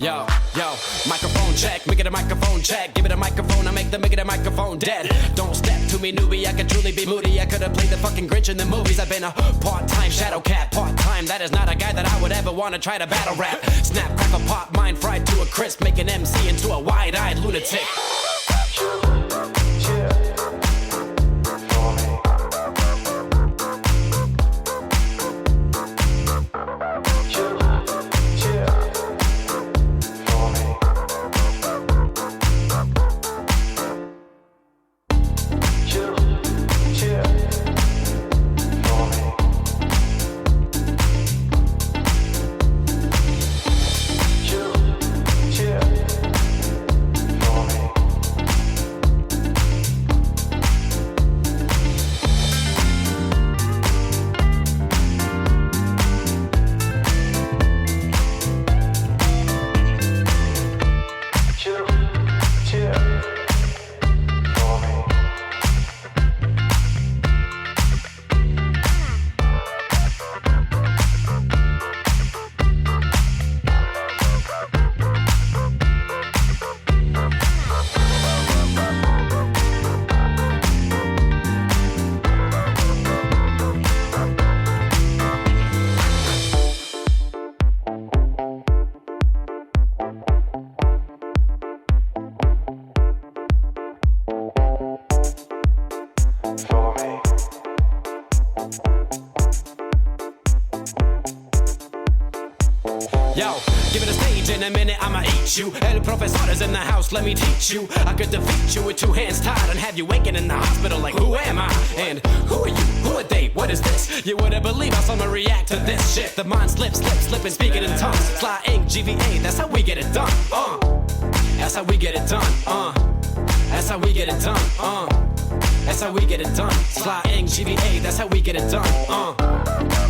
Yo, yo, microphone check, make it a microphone check. Give it a microphone, I make it a microphone dead. Don't step to me, newbie, I could truly be moody. I could've played the fucking Grinch in the movies. I've been a part-time shadow cat, part-time. That is not a guy that I would ever wanna try to battle rap. Snap, crackle, pop, mind fried to a crisp. Make an MC into a wide-eyed lunatic. Yo, give it a stage in a minute, I'ma eat you. El profesor is in the house, let me teach you. I could defeat you with two hands tied and have you waking in the hospital like, who am I? And who are you? Who are they? What is this? You wouldn't believe how someone react to this shit. The mind slips, slipping, speaking in tongues. Sly ink, GVA, that's how we get it done. That's how we get it done. That's how we get it done. That's how we get it done. Sly ink, GVA, that's how we get it done.